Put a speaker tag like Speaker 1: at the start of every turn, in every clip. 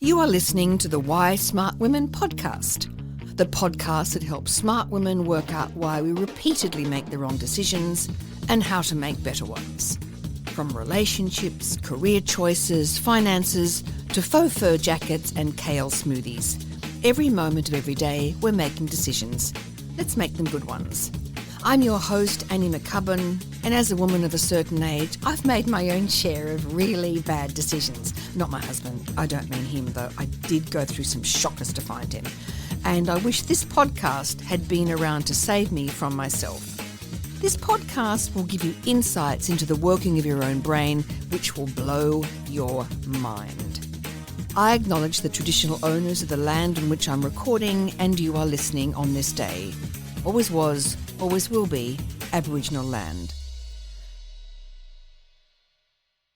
Speaker 1: You are listening to the Why Smart Women podcast, the podcast that helps smart women work out why we repeatedly make the wrong decisions and how to make better ones. From relationships, career choices, finances, to faux fur jackets and kale smoothies. Every moment of every day, we're making decisions. Let's make them good ones. I'm your host, Annie McCubbin, and as a woman of a certain age, I've made my own share of really bad decisions. Not my husband. I don't mean him, though. I did go through some shockers to find him. And I wish this podcast had been around to save me from myself. This podcast will give you insights into the working of your own brain, which will blow your mind. I acknowledge the traditional owners of the land on which I'm recording, and you are listening on this day. Always was, always will be, Aboriginal land.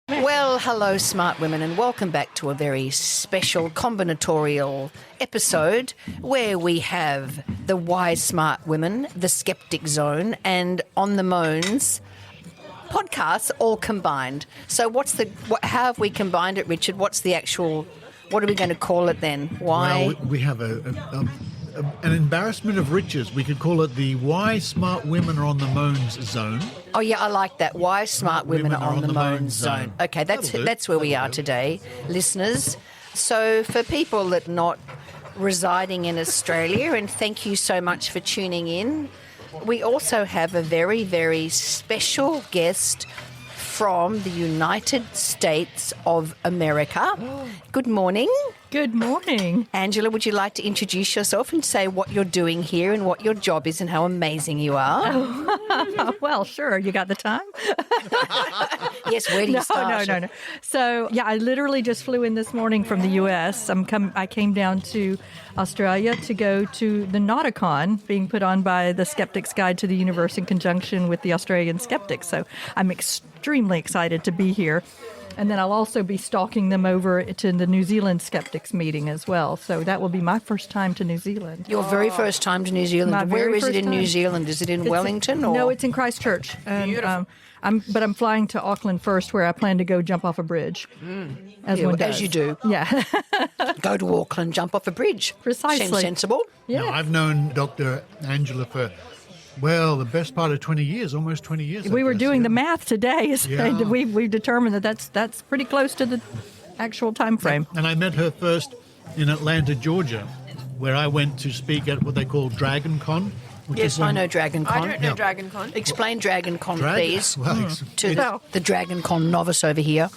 Speaker 1: Well, hello, smart women, and welcome back to a very special combinatorial episode where we have the Why Smart Women, the Skeptic Zone, and On the Moans podcasts all combined. So how have we combined it, Richard? What are we going to call it then? Why?
Speaker 2: Well, we have an embarrassment of riches. We could call it the Why Smart Women Are on the Moans Zone.
Speaker 1: Oh, yeah, I like that. Why Smart Women Are on the Moans Zone. Okay, that's where we are today, listeners. So for people that are not residing in Australia, and thank you so much for tuning in, we also have a very, very special guest from the United States of America. Good morning.
Speaker 3: Good morning.
Speaker 1: Angela, would you like to introduce yourself and say what you're doing here and what your job is and how amazing you are?
Speaker 3: Well, sure. You got the time?
Speaker 1: Yes, where do you start?
Speaker 3: No. So, I literally just flew in this morning from the U.S. I came down to Australia to go to the Nauticon being put on by the Skeptics Guide to the Universe in conjunction with the Australian Skeptics. So I'm extremely excited to be here. And then I'll also be stalking them over to the New Zealand Skeptics meeting as well. So that will be my first time to New Zealand.
Speaker 1: Your very first time to New Zealand. Where is it in New Zealand? Is it in Wellington?
Speaker 3: No, it's in Christchurch. And, I'm flying to Auckland first, where I plan to go jump off a bridge. As you do. Yeah.
Speaker 1: Go to Auckland, jump off a bridge.
Speaker 3: Precisely.
Speaker 1: Seems sensible.
Speaker 3: Yeah.
Speaker 2: Now, I've known Dr. Angela for, the best part of 20 years, almost 20 years.
Speaker 3: We were doing the math today.
Speaker 2: Yeah.
Speaker 3: And we've determined that's pretty close to the actual time frame.
Speaker 2: And I met her first in Atlanta, Georgia, where I went to speak at what they call Dragon Con.
Speaker 1: Yes, I know Dragon Con.
Speaker 4: I don't know Dragon Con.
Speaker 1: Explain Dragon Con, please,
Speaker 2: Well,
Speaker 1: to the Dragon Con novice over here.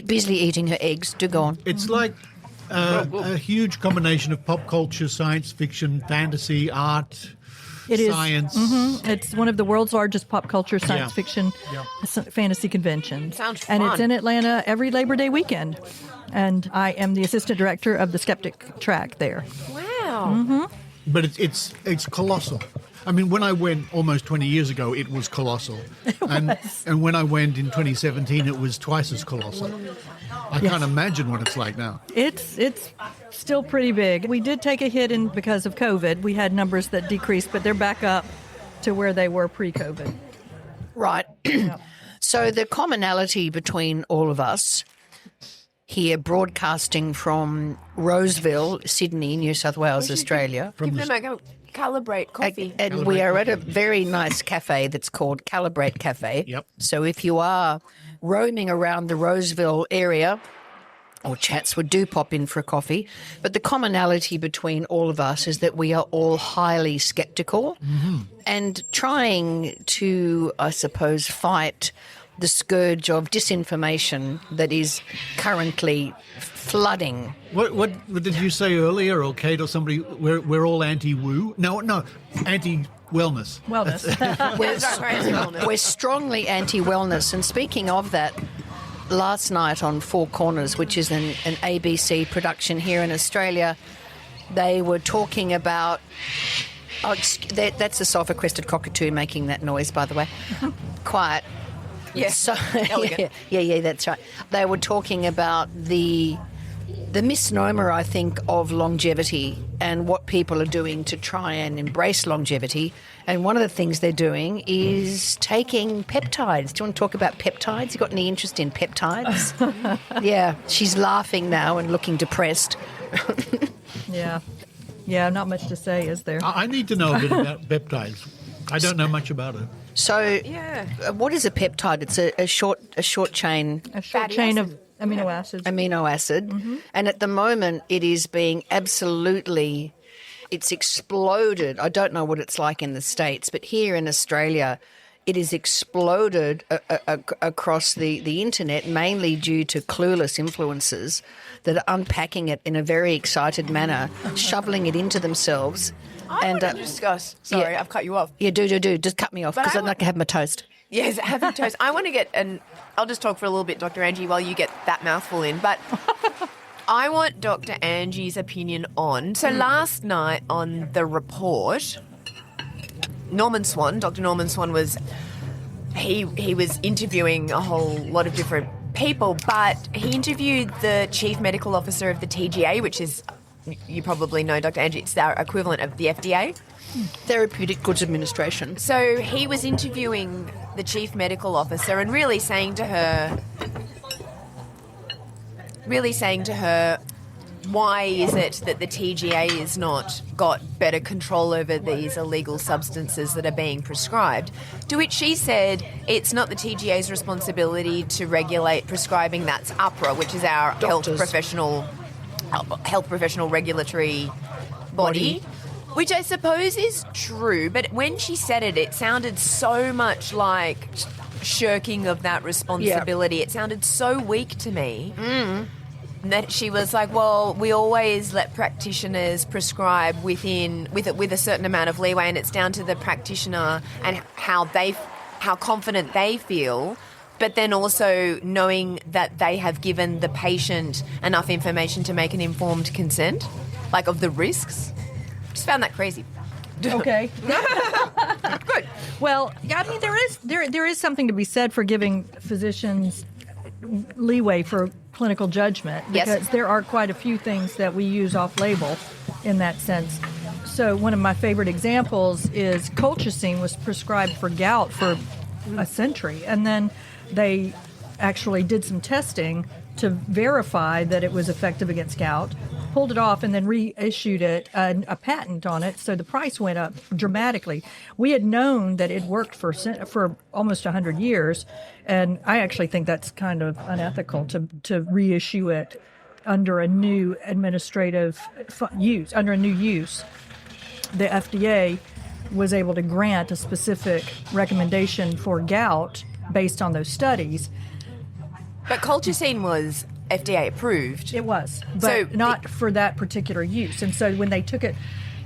Speaker 1: Busily eating her eggs. Do go on.
Speaker 2: It's like a huge combination of pop culture, science fiction, fantasy, art, science.
Speaker 3: It's one of the world's largest pop culture science fiction fantasy conventions.
Speaker 4: Sounds
Speaker 3: And
Speaker 4: fun.
Speaker 3: it's in Atlanta every Labor Day weekend. And I am the assistant director of the Skeptic track there.
Speaker 4: Wow.
Speaker 2: But it's colossal. I mean, when I went almost 20 years ago, it was colossal. And when I went in 2017, it was twice as colossal. I can't imagine what it's like now.
Speaker 3: It's still pretty big. We did take a hit because of COVID. We had numbers that decreased, but they're back up to where they were pre-COVID.
Speaker 1: Right. So the commonality between all of us here, broadcasting from Roseville, Sydney, New South Wales, Australia.
Speaker 4: Give them a Calibrate coffee.
Speaker 1: And we are at a very nice cafe that's called Calibrate Cafe.
Speaker 2: Yep.
Speaker 1: So if you are roaming around the Roseville area or Chatswood, do pop in for a coffee. But the commonality between all of us is that we are all highly skeptical and trying to, I suppose, fight the scourge of disinformation that is currently flooding.
Speaker 2: What did you say earlier, or Kate or somebody? We're all anti-woo? No, anti-wellness.
Speaker 3: Wellness.
Speaker 1: We're strongly anti-wellness. And speaking of that, last night on Four Corners, which is an ABC production here in Australia, they were talking about... that's the sulphur crested cockatoo making that noise, by the way. Quiet.
Speaker 4: Yes.
Speaker 1: So, yeah, that's right. They were talking about the the misnomer, I think, of longevity and what people are doing to try and embrace longevity. And one of the things they're doing is taking peptides. Do you want to talk about peptides? You got any interest in peptides? Yeah, she's laughing now and looking depressed.
Speaker 3: Yeah. Yeah, not much to say, is there?
Speaker 2: I need to know a bit about peptides. I don't know much about it.
Speaker 1: So,
Speaker 4: Yeah.
Speaker 1: What is a peptide? It's a short chain.
Speaker 3: A short
Speaker 4: Fatty
Speaker 3: chain
Speaker 4: acid.
Speaker 3: of amino acids.
Speaker 1: Amino acid. And at the moment, it is being absolutely, it's exploded. I don't know what it's like in the States, but here in Australia, it is exploded across the internet, mainly due to clueless influencers that are unpacking it in a very excited manner, shoveling it into themselves.
Speaker 4: I want to discuss. Sorry,
Speaker 1: yeah.
Speaker 4: I've cut you off.
Speaker 1: Yeah, do. Just cut me off
Speaker 4: But
Speaker 1: because
Speaker 4: I
Speaker 1: I'd like to have my toast.
Speaker 4: Yes, having toast. I want to get I'll just talk for a little bit, Dr. Angie, while you get that mouthful in. But I want Dr. Angie's opinion on. So last night on The Report, Dr. Norman Swan was he was interviewing a whole lot of different people, but he interviewed the chief medical officer of the TGA, which is, you probably know, Dr. Angie, it's our equivalent of the FDA.
Speaker 1: Therapeutic Goods Administration.
Speaker 4: So he was interviewing the chief medical officer and really saying to her, why is it that the TGA has not got better control over these illegal substances that are being prescribed? To which she said, it's not the TGA's responsibility to regulate prescribing, that's APRA, which is our health professional regulatory body. Which I suppose is true, but when she said it, it sounded so much like shirking of that responsibility.
Speaker 1: Yeah.
Speaker 4: It sounded so weak to me. That she was like, well, we always let practitioners prescribe with a certain amount of leeway, and it's down to the practitioner and how confident they feel, but then also knowing that they have given the patient enough information to make an informed consent, like of the risks. Just found that crazy.
Speaker 3: Okay.
Speaker 4: Good.
Speaker 3: Well, I mean, there is something to be said for giving physicians leeway for clinical judgment, because
Speaker 4: Yes.
Speaker 3: there are quite a few things that we use off-label in that sense. So one of my favorite examples is colchicine was prescribed for gout for a century, and then they actually did some testing to verify that it was effective against gout, pulled it off, and then reissued it a patent on it. So the price went up dramatically. We had known that it worked for almost 100 years, and I actually think that's kind of unethical to reissue it under a new administrative use, under a new use. The FDA was able to grant a specific recommendation for gout based on those studies.
Speaker 4: But colchicine was FDA approved.
Speaker 3: It was, but
Speaker 4: So
Speaker 3: not for that particular use. And so when they took it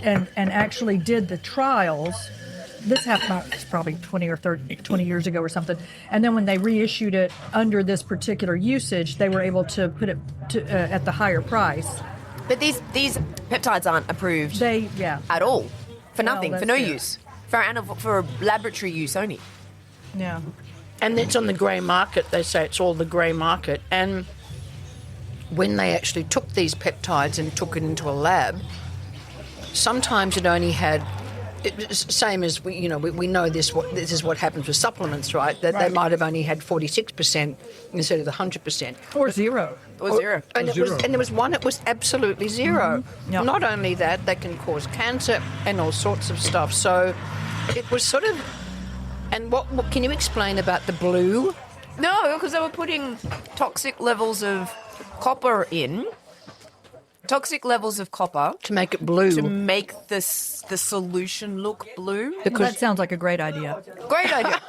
Speaker 3: and actually did the trials, this happened probably 20 years ago or something. And then when they reissued it under this particular usage, they were able to put it at the higher price.
Speaker 4: But these peptides aren't approved at all. For nothing, for no
Speaker 3: that's
Speaker 4: use. For laboratory use only.
Speaker 3: Yeah.
Speaker 1: And it's on the grey market. They say it's all the grey market. And when they actually took these peptides and took it into a lab, sometimes it only had, same as we know this is what happens with supplements, right? That they might have only had 46% instead of the 100%.
Speaker 3: Or zero.
Speaker 4: Or zero.
Speaker 1: And there was one, it was absolutely zero.
Speaker 3: Mm-hmm. Yep.
Speaker 1: Not only that, they can cause cancer and all sorts of stuff. So it was sort of. And what can you explain about the blue?
Speaker 4: No, because they were putting toxic levels of copper in. Toxic levels of copper
Speaker 1: To make it blue.
Speaker 4: to make the solution look blue.
Speaker 3: That sounds like a great idea.
Speaker 4: Great idea.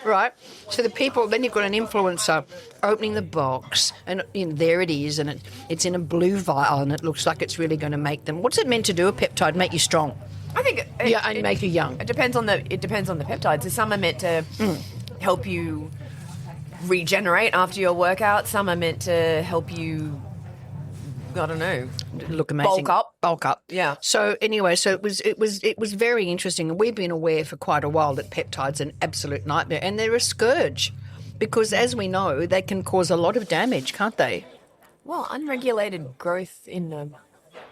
Speaker 1: Right? So the people, then you've got an influencer opening the box, and there it is, and it's in a blue vial, and it looks like it's really going to make them. What's it meant to do, a peptide? Make you strong.
Speaker 4: I think
Speaker 1: And make you young.
Speaker 4: It depends on the peptides. So some are meant to help you regenerate after your workout. Some are meant to help you, I don't know,
Speaker 1: Look amazing. Bulk up.
Speaker 4: Yeah.
Speaker 1: So anyway, so it was very interesting, and we've been aware for quite a while that peptides are an absolute nightmare, and they're a scourge, because as we know, they can cause a lot of damage, can't they?
Speaker 4: Well, unregulated growth in the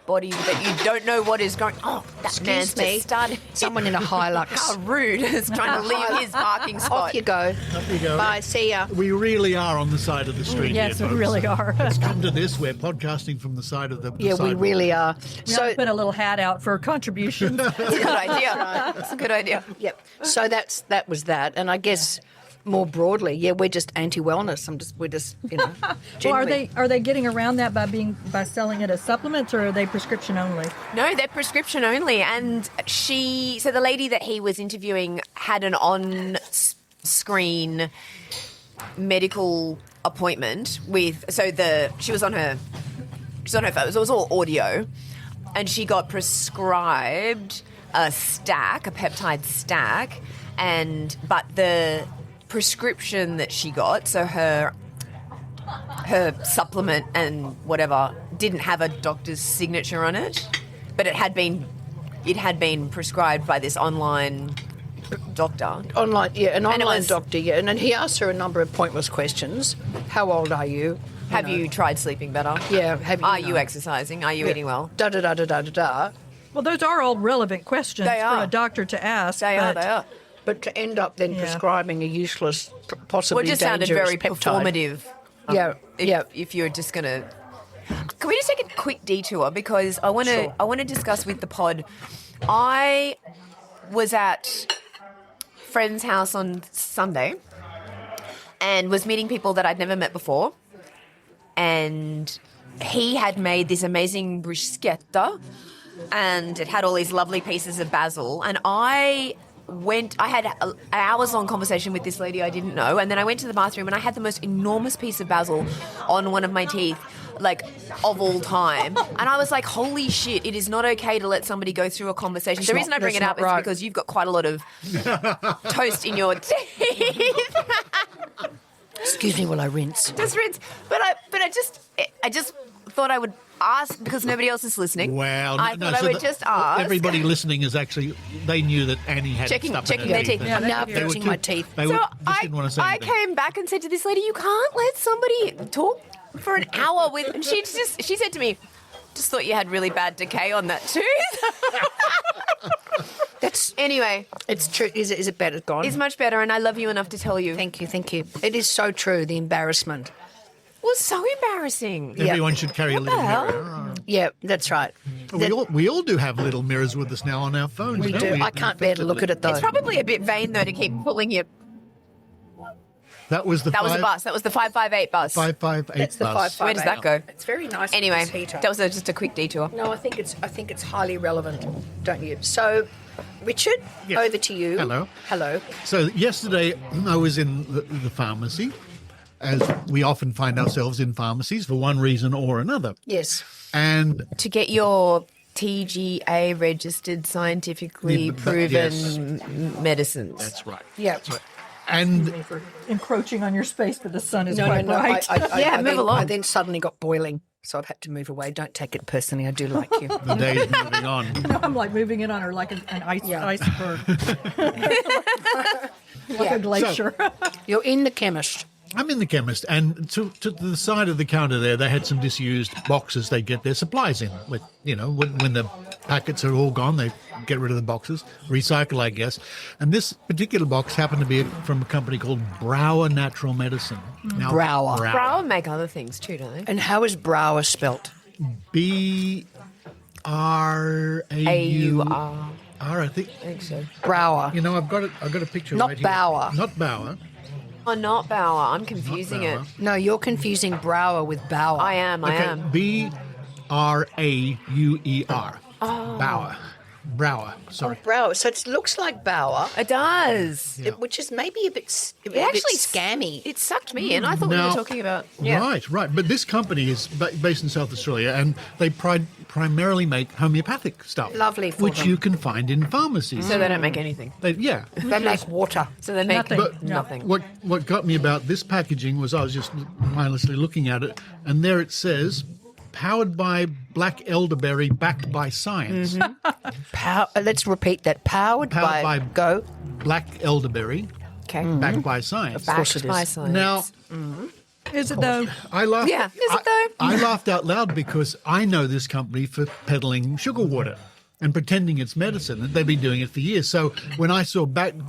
Speaker 4: body that you don't know what is going. Oh, that man's
Speaker 5: Excuse me.
Speaker 4: just started.
Speaker 5: Someone in a Hilux.
Speaker 4: How rude! Is trying to leave his parking spot.
Speaker 5: Off you go.
Speaker 2: Up you go.
Speaker 5: Bye. See ya.
Speaker 2: We really are on the side of the street
Speaker 3: Yes,
Speaker 2: here,
Speaker 3: we
Speaker 2: folks.
Speaker 3: really are.
Speaker 2: It's come to this. We're podcasting from the side of the
Speaker 5: Yeah, we
Speaker 2: sidewalk.
Speaker 5: really are.
Speaker 3: We ought
Speaker 5: So
Speaker 3: to put a little hat out for contributions.
Speaker 4: That's a good idea. That's a good idea.
Speaker 5: Yep. So that was that, and I guess more broadly, we're just anti-wellness. We're just
Speaker 3: Well,
Speaker 5: generally-
Speaker 3: are they getting around that by selling it as supplements, or are they prescription only?
Speaker 4: No, they're prescription only. And so the lady that he was interviewing had an on-screen medical appointment with. She was on her phone. It was all audio, and she got prescribed a peptide stack, but the prescription that she got, so her supplement and whatever, didn't have a doctor's signature on it, but it had been prescribed by this online doctor.
Speaker 5: an online doctor, and then he asked her a number of pointless questions. How old are you?
Speaker 4: Have you tried sleeping better?
Speaker 5: Yeah. Have you?
Speaker 4: Are you exercising? Are you eating well?
Speaker 5: Da da da da da da da.
Speaker 3: Well, those are all relevant questions
Speaker 4: They
Speaker 3: for
Speaker 4: are.
Speaker 3: a doctor to ask.
Speaker 4: They
Speaker 3: but
Speaker 4: are.
Speaker 5: But to end up then
Speaker 3: Yeah.
Speaker 5: prescribing a useless, possibly
Speaker 4: Well, it just
Speaker 5: dangerous
Speaker 4: sounded very
Speaker 5: peptide.
Speaker 4: performative.
Speaker 5: Yeah.
Speaker 4: If you're just gonna, can we just take a quick detour because I want to discuss with the pod. I was at friend's house on Sunday and was meeting people that I'd never met before, and he had made this amazing bruschetta, and it had all these lovely pieces of basil, and I had an hours-long conversation with this lady I didn't know, and then I went to the bathroom and I had the most enormous piece of basil on one of my teeth, like, of all time. And I was like, holy shit, it is not okay to let somebody go through a conversation. The reason I bring it up is because you've got quite a lot of toast in your teeth.
Speaker 5: Excuse me while I rinse.
Speaker 4: Just rinse. But I just thought I would ask because nobody else is listening.
Speaker 2: Well,
Speaker 4: I thought I would just ask.
Speaker 2: Everybody listening is actually, they knew that Annie had
Speaker 4: Checking
Speaker 2: stuff in her
Speaker 4: their
Speaker 2: teeth.
Speaker 4: teeth.
Speaker 3: Yeah,
Speaker 5: I'm now
Speaker 3: They were
Speaker 5: fixing my teeth.
Speaker 2: They
Speaker 4: So
Speaker 2: just didn't want to say
Speaker 4: I
Speaker 2: anything.
Speaker 4: came back and said to this lady, you can't let somebody talk for an hour with. And she said to me, just thought you had really bad decay on that tooth. Anyway,
Speaker 5: It's true. Is it better? Gone.
Speaker 4: it's much better, and I love you enough to tell you.
Speaker 5: Thank you. It is so true. The embarrassment.
Speaker 4: It was so embarrassing.
Speaker 2: Everyone should carry a little
Speaker 4: the hell?
Speaker 2: mirror.
Speaker 5: Yeah, that's right.
Speaker 2: We all do have little mirrors with us now on our phones.
Speaker 5: We
Speaker 2: don't
Speaker 5: do.
Speaker 2: we?
Speaker 5: I can't bear to look at it though.
Speaker 4: It's probably a bit vain though to keep pulling your.
Speaker 2: That was the
Speaker 4: That was the bus. That was the 558 bus.
Speaker 2: 558
Speaker 5: That's the
Speaker 2: bus.
Speaker 5: 558.
Speaker 4: Where does that go?
Speaker 5: It's very nice. with
Speaker 4: Anyway,
Speaker 5: this heater.
Speaker 4: that was just a quick detour.
Speaker 5: No, I think it's highly relevant, don't you? So, Richard,
Speaker 2: Yes.
Speaker 5: over to you.
Speaker 2: Hello. So yesterday I was in the pharmacy, as we often find ourselves in pharmacies for one reason or another.
Speaker 5: Yes.
Speaker 2: And
Speaker 4: To get your TGA registered, scientifically
Speaker 2: Yeah, but
Speaker 4: proven medicines.
Speaker 2: that's right.
Speaker 5: Yeah.
Speaker 2: That's right. And
Speaker 3: For encroaching on your space, but the sun is
Speaker 5: No,
Speaker 3: quite bright.
Speaker 4: Yeah, move along.
Speaker 5: I then suddenly got boiling, so I've had to move away. Don't take it personally. I do like you.
Speaker 2: the day's moving on.
Speaker 3: I'm like moving it on her like an iceberg, like
Speaker 5: Yeah.
Speaker 3: a glacier.
Speaker 5: You're in the chemist.
Speaker 2: I'm in the chemist, and to the side of the counter there, they had some disused boxes they get their supplies in. With when the packets are all gone, they get rid of the boxes, recycle, I guess. And this particular box happened to be from a company called Brower Natural Medicine. Now,
Speaker 5: Brower.
Speaker 4: Brower make other things too, don't they?
Speaker 5: And how is Brower spelt?
Speaker 4: AUR.
Speaker 2: BRAUR, I think.
Speaker 4: I think so.
Speaker 5: Brower.
Speaker 2: I've got a picture
Speaker 5: Not
Speaker 2: right here.
Speaker 5: Bauer.
Speaker 2: Not Bauer.
Speaker 4: Oh, not Bauer. I'm confusing it.
Speaker 2: Bauer.
Speaker 5: No, you're confusing Brower with Bauer.
Speaker 4: I am.
Speaker 2: BRAUER.
Speaker 4: Oh.
Speaker 2: Brower. Sorry.
Speaker 5: Brower. So it looks like Bauer,
Speaker 4: It does.
Speaker 5: which is maybe a bit
Speaker 4: It actually
Speaker 5: scammy.
Speaker 4: It sucked me in. I thought we
Speaker 2: Now-
Speaker 4: were talking about.
Speaker 2: Right. But this company is based in South Australia, and they primarily make homeopathic stuff.
Speaker 5: Lovely for
Speaker 2: which
Speaker 5: them.
Speaker 2: you can find in pharmacies.
Speaker 4: So they don't make anything.
Speaker 2: They
Speaker 5: They make water.
Speaker 4: So they make
Speaker 3: Nothing.
Speaker 2: But
Speaker 4: nothing.
Speaker 2: what got me about this packaging was I was just mindlessly looking at it, and there it says, "Powered by black elderberry, backed by science."
Speaker 5: Let's repeat that. Powered by Go.
Speaker 2: black elderberry,
Speaker 4: Okay.
Speaker 2: backed by science.
Speaker 5: course it
Speaker 4: Backed by
Speaker 5: is.
Speaker 4: science.
Speaker 2: Now,
Speaker 3: Is it though?
Speaker 2: I laughed.
Speaker 4: Yeah, is it though?
Speaker 2: I laughed out loud because I know this company for peddling sugar water and pretending it's medicine, and they've been doing it for years. So when I saw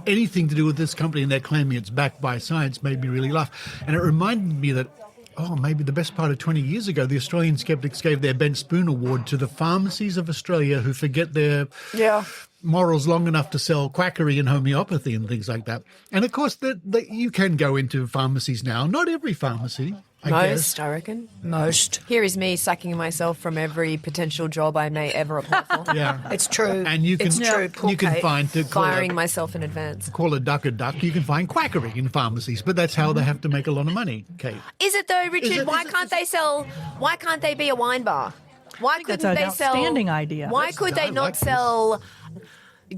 Speaker 2: anything to do with this company and they're claiming it's backed by science, made me really laugh. And it reminded me that, maybe the best part of 20 years ago, the Australian Skeptics gave their Ben Spoon Award to the pharmacies of Australia who forget their morals long enough to sell quackery and homeopathy and things like that. And of course, you can go into pharmacies now. Not every pharmacy, I guess.
Speaker 4: I reckon.
Speaker 5: Most.
Speaker 4: Here is me sucking myself from every potential job I may ever apply for.
Speaker 2: Yeah,
Speaker 5: It's true.
Speaker 2: and you can
Speaker 5: It's true. Poor
Speaker 2: you can
Speaker 5: Kate.
Speaker 2: find
Speaker 4: Firing myself in advance.
Speaker 2: call a duck a duck. You can find quackery in pharmacies, but that's how they have to make a lot of money. Kate.
Speaker 4: Is it though, Richard?
Speaker 2: it-
Speaker 4: Why
Speaker 2: is it-
Speaker 4: can't they sell? Why can't they be a wine bar? Why couldn't
Speaker 3: that's an
Speaker 4: they sell?
Speaker 3: outstanding idea.
Speaker 4: Why
Speaker 2: That's-
Speaker 4: could
Speaker 2: I
Speaker 4: they not
Speaker 2: like this.
Speaker 4: sell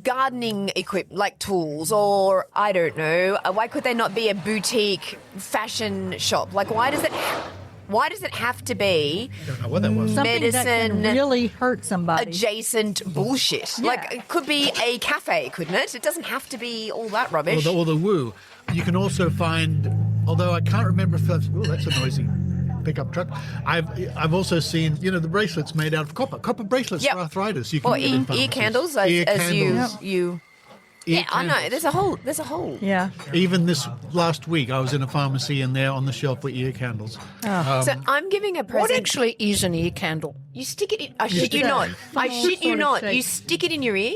Speaker 4: gardening equipment like tools, or I don't know? Why could they not be a boutique fashion shop? Like, why does it have to be
Speaker 2: I don't know what that was.
Speaker 3: Something that
Speaker 4: medicine
Speaker 3: can really hurt somebody.
Speaker 4: adjacent bullshit? Like, it could be a cafe, couldn't it? It doesn't have to be all that rubbish.
Speaker 2: Or the woo. You can also find, although I can't remember if that's a noisy pickup truck. I've also seen, the bracelets made out of copper bracelets
Speaker 4: Yep.
Speaker 2: for arthritis. You can
Speaker 4: Or
Speaker 2: get in
Speaker 4: ear
Speaker 2: pharmacies.
Speaker 4: candles,
Speaker 2: Ear
Speaker 4: as
Speaker 2: candles.
Speaker 4: you.
Speaker 2: Ear
Speaker 4: Yeah, I know.
Speaker 2: candles.
Speaker 4: There's a whole.
Speaker 3: Yeah.
Speaker 2: Even this last week, I was in a pharmacy and there on the shelf were ear candles.
Speaker 4: So I'm giving a
Speaker 5: What
Speaker 4: present.
Speaker 5: actually is an ear candle?
Speaker 4: You stick it in. I shit you not. I shit you
Speaker 3: sort of
Speaker 4: not.
Speaker 3: shape.
Speaker 4: You stick it in your ear.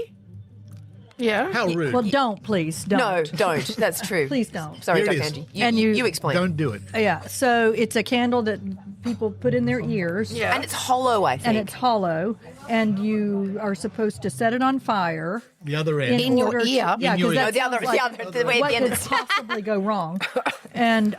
Speaker 5: Yeah.
Speaker 2: How rude.
Speaker 3: Well, don't, please. Don't.
Speaker 4: No, don't. That's true.
Speaker 3: Please don't.
Speaker 4: Sorry,
Speaker 2: Here it
Speaker 4: Dr.
Speaker 2: is.
Speaker 4: Angie.
Speaker 3: And you-
Speaker 4: you explain.
Speaker 2: Don't do it.
Speaker 3: Yeah. So it's a candle that people put in their ears.
Speaker 5: Yeah.
Speaker 4: And it's hollow, I think.
Speaker 3: And it's hollow, and you are supposed to set it on fire.
Speaker 2: The other end.
Speaker 5: In your
Speaker 3: order to-
Speaker 5: ear?
Speaker 3: Yeah,
Speaker 2: In your
Speaker 3: 'cause
Speaker 2: ear.
Speaker 3: that
Speaker 4: the other,
Speaker 3: sounds like
Speaker 4: the way at
Speaker 3: what
Speaker 4: the end
Speaker 3: could
Speaker 4: is.
Speaker 3: possibly go wrong, and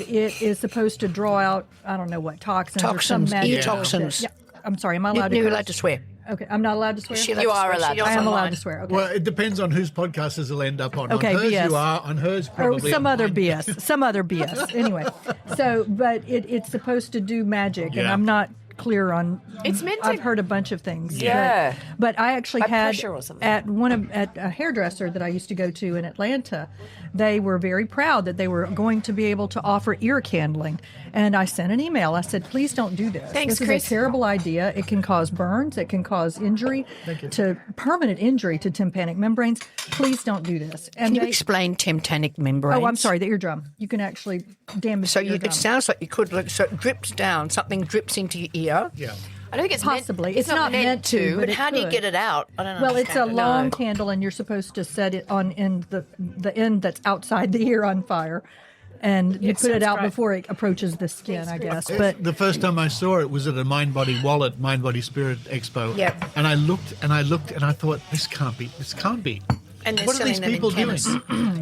Speaker 3: it is supposed to draw out I don't know what toxins or some
Speaker 5: Toxins,
Speaker 3: magic
Speaker 5: ear
Speaker 3: stuff.
Speaker 5: toxins.
Speaker 3: Yeah. I'm sorry. Am I allowed to?
Speaker 5: You're
Speaker 3: curse?
Speaker 5: allowed to swear.
Speaker 3: Okay, I'm not allowed to swear.
Speaker 5: She allowed
Speaker 4: You
Speaker 5: to
Speaker 4: are
Speaker 5: swear.
Speaker 4: allowed
Speaker 5: She
Speaker 4: to.
Speaker 3: I
Speaker 5: does
Speaker 3: am allowed
Speaker 5: online.
Speaker 3: to swear. Okay.
Speaker 2: Well, it depends on whose podcasters will end up on.
Speaker 3: Okay,
Speaker 2: on hers
Speaker 3: BS.
Speaker 2: you are, on hers
Speaker 3: Or
Speaker 2: probably.
Speaker 3: some
Speaker 2: on
Speaker 3: other
Speaker 2: mine.
Speaker 3: BS. Some other BS. Anyway, so but it's supposed to do magic, and
Speaker 2: Yeah.
Speaker 3: I'm not clear on.
Speaker 4: It's meant to-
Speaker 3: I've heard a bunch of things.
Speaker 4: Yeah.
Speaker 3: But I actually
Speaker 4: By
Speaker 3: had
Speaker 4: pressure or something.
Speaker 3: at a hairdresser that I used to go to in Atlanta. They were very proud that they were going to be able to offer ear candling, and I sent an email. I said, "Please don't do this.
Speaker 4: Thanks,
Speaker 3: this is
Speaker 4: Chris.
Speaker 3: a terrible idea. It can cause burns. It can cause injury to permanent injury to tympanic membranes. Please don't do this." And
Speaker 5: Can you
Speaker 3: they-
Speaker 5: explain tympanic membranes?
Speaker 3: Oh, I'm sorry, the eardrum. You can actually damage
Speaker 5: So
Speaker 3: the eardrum.
Speaker 5: it sounds like you could look. So it drips down. Something drips into your ear.
Speaker 2: Yeah.
Speaker 4: I don't think it's
Speaker 3: Possibly.
Speaker 4: Meant,
Speaker 3: It's not meant to,
Speaker 5: But
Speaker 3: it
Speaker 5: how do you
Speaker 3: could.
Speaker 5: get it out? I don't know.
Speaker 3: Well, it's a long candle, and you're supposed to set it on in the end that's outside the ear on fire, and you put it
Speaker 5: sounds
Speaker 3: out
Speaker 5: great.
Speaker 3: before it approaches the skin, I guess. But
Speaker 2: The first time I saw it was at a Mind Body Wallet, Mind Body Spirit Expo.
Speaker 5: Yep.
Speaker 2: And I looked and I thought, this can't be.
Speaker 5: And they're
Speaker 2: What are these
Speaker 5: selling them in
Speaker 2: people doing?
Speaker 5: chemists.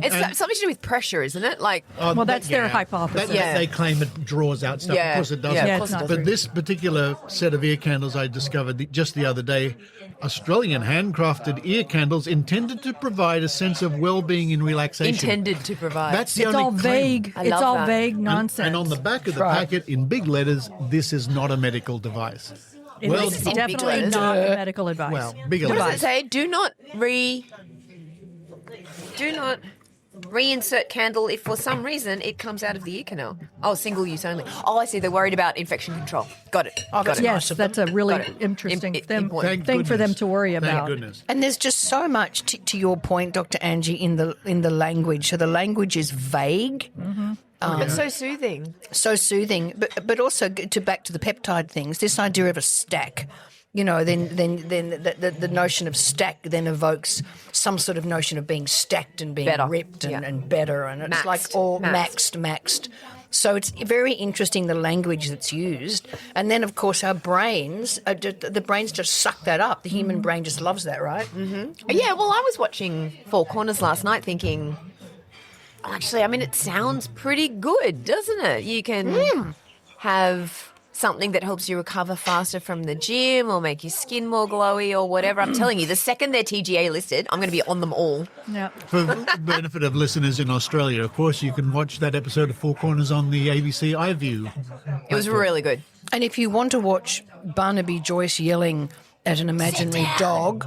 Speaker 4: It's something to do with pressure, isn't it? Like,
Speaker 3: well, that's their hypothesis.
Speaker 4: Yeah.
Speaker 2: They claim it draws out stuff.
Speaker 4: Yeah.
Speaker 2: Of course it doesn't.
Speaker 4: Yeah,
Speaker 3: Yeah, it's not.
Speaker 2: But this particular set of ear candles I discovered just the other day, Australian handcrafted ear candles intended to provide a sense of well-being and relaxation.
Speaker 4: intended to provide.
Speaker 2: That's the
Speaker 3: It's
Speaker 2: only
Speaker 3: all
Speaker 2: claim.
Speaker 3: vague.
Speaker 4: I
Speaker 3: It's
Speaker 4: love
Speaker 3: all
Speaker 4: that.
Speaker 3: vague
Speaker 2: And-
Speaker 3: nonsense.
Speaker 2: And on the back of the
Speaker 5: Right.
Speaker 2: packet, in big letters, this is not a medical device.
Speaker 3: It
Speaker 2: well,
Speaker 3: is
Speaker 4: in big
Speaker 3: definitely
Speaker 4: letters.
Speaker 3: not medical advice.
Speaker 2: Well, bigger
Speaker 4: What does
Speaker 2: letters.
Speaker 4: it say? Do not reinsert candle if for some reason it comes out of the ear canal. Oh, single use only. Oh, I see. They're worried about infection control. Got it.
Speaker 5: Oh,
Speaker 4: Got
Speaker 5: that's
Speaker 4: it.
Speaker 5: nice
Speaker 3: Yes,
Speaker 5: of them.
Speaker 3: that's a really
Speaker 4: Got it.
Speaker 3: interesting
Speaker 4: Important.
Speaker 3: thing for them
Speaker 2: goodness.
Speaker 3: to worry about.
Speaker 2: Thank goodness.
Speaker 5: And there's just so much to your point, Dr. Angie, in the language. So the language is vague,
Speaker 4: But so soothing.
Speaker 5: so soothing, but also to back to the peptide things. This idea of a stack. You know, then the notion of stack then evokes some sort of notion of being stacked and being
Speaker 4: Better.
Speaker 5: ripped and,
Speaker 4: Yeah.
Speaker 5: and better, and it's
Speaker 4: Maxed.
Speaker 5: like all
Speaker 4: Maxed.
Speaker 5: maxed. So it's very interesting the language that's used, and then of course our brains, the brains just suck that up. The human brain just loves that, right?
Speaker 4: Yeah, well, I was watching Four Corners last night thinking, actually, I mean, it sounds pretty good, doesn't it? You can have something that helps you recover faster from the gym or make your skin more glowy or whatever. I'm telling you, the second they're TGA listed, I'm going to be on them all.
Speaker 3: Yeah.
Speaker 2: For the benefit of listeners in Australia, of course, you can watch that episode of Four Corners on the ABC iView.
Speaker 4: It was really good.
Speaker 5: And if you want to watch Barnaby Joyce yelling at an imaginary dog,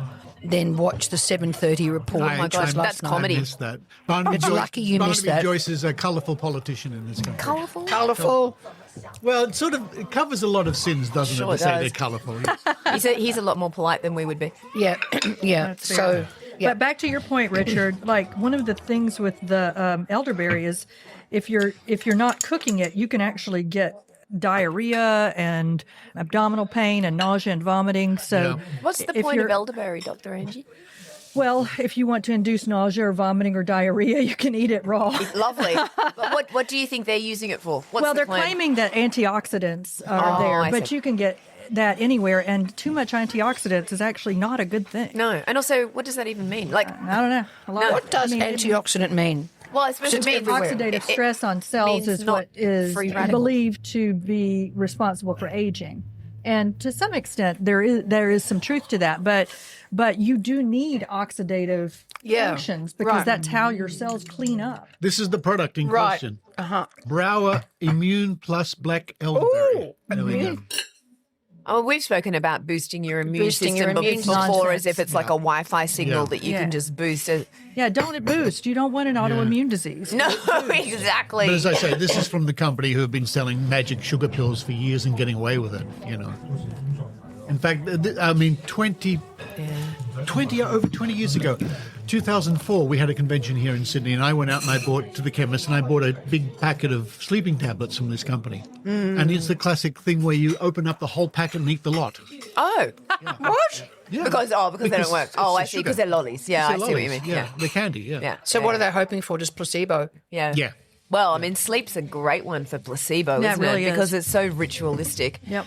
Speaker 5: then watch the 7:30 report.
Speaker 2: Oh my
Speaker 4: gosh, that's comedy.
Speaker 2: I missed that. Barnaby
Speaker 5: It's lucky you missed that.
Speaker 2: Joyce is a colourful politician in this country.
Speaker 5: Colourful.
Speaker 2: Well, it covers a lot of sins, doesn't
Speaker 4: Sure
Speaker 2: it, to say
Speaker 4: does.
Speaker 2: they're colourful.
Speaker 4: He's a lot more polite than we would be.
Speaker 5: Yeah, yeah.
Speaker 3: That's fair.
Speaker 5: So, yeah.
Speaker 3: But back to your point, Richard, like one of the things with the elderberry is if you're not cooking it, you can actually get diarrhea and abdominal pain and nausea and vomiting. So
Speaker 4: What's the
Speaker 3: if
Speaker 4: point of
Speaker 3: you're-
Speaker 4: elderberry, Dr. Angie?
Speaker 3: Well, if you want to induce nausea or vomiting or diarrhea, you can eat it raw.
Speaker 4: Lovely. But what do you think they're using it for? What's
Speaker 3: Well,
Speaker 4: the
Speaker 3: they're
Speaker 4: claim?
Speaker 3: claiming that antioxidants are
Speaker 4: Oh,
Speaker 3: there,
Speaker 4: I
Speaker 3: but
Speaker 4: see.
Speaker 3: you can get that anywhere, and too much antioxidants is actually not a good thing.
Speaker 4: No. And also, what does that even mean? Like,
Speaker 3: I don't know.
Speaker 5: What does antioxidant mean?
Speaker 4: well, I suppose it means
Speaker 3: Oxidative stress on cells
Speaker 4: means
Speaker 3: is
Speaker 4: not
Speaker 3: what is
Speaker 4: free radical.
Speaker 3: believed to be responsible for aging, and to some extent there is some truth to that. But you do need oxidative functions because
Speaker 5: right.
Speaker 3: that's how your cells clean up.
Speaker 2: This is the product in
Speaker 5: Right.
Speaker 2: question. Brower Immune Plus Black Elderberry. There we go.
Speaker 4: Oh, we've spoken about boosting your immune
Speaker 5: Boosting
Speaker 4: system
Speaker 5: your immune
Speaker 4: before
Speaker 3: system.
Speaker 4: as if it's like a Wi-Fi signal
Speaker 2: Yeah.
Speaker 4: that you can just boost it.
Speaker 3: Yeah, don't boost. You don't want an autoimmune disease.
Speaker 4: No, exactly.
Speaker 2: But as I say, this is from the company who have been selling magic sugar pills for years and getting away with it, you know. In fact, I mean, over 20 years ago, 2004, we had a convention here in Sydney, and I went out and I bought to the chemist, and I bought a big packet of sleeping tablets from this company. And it's the classic thing where you open up the whole packet and eat the lot.
Speaker 4: Oh, what?
Speaker 2: Yeah.
Speaker 4: Because they don't work.
Speaker 2: it's
Speaker 4: Oh,
Speaker 2: the
Speaker 4: I see.
Speaker 2: sugar.
Speaker 4: Because they're lollies. Yeah, I
Speaker 2: It's
Speaker 4: see
Speaker 2: the
Speaker 4: what you
Speaker 2: lollies,
Speaker 4: mean. Yeah,
Speaker 2: the candy, yeah.
Speaker 4: yeah.
Speaker 5: So what are they hoping for? Just placebo?
Speaker 4: Yeah.
Speaker 2: Yeah.
Speaker 4: Well, I mean, sleep's a great one for placebo,
Speaker 3: Yeah, it
Speaker 4: isn't
Speaker 3: really
Speaker 4: it?
Speaker 3: is.
Speaker 4: Because it's so ritualistic.
Speaker 3: Yep.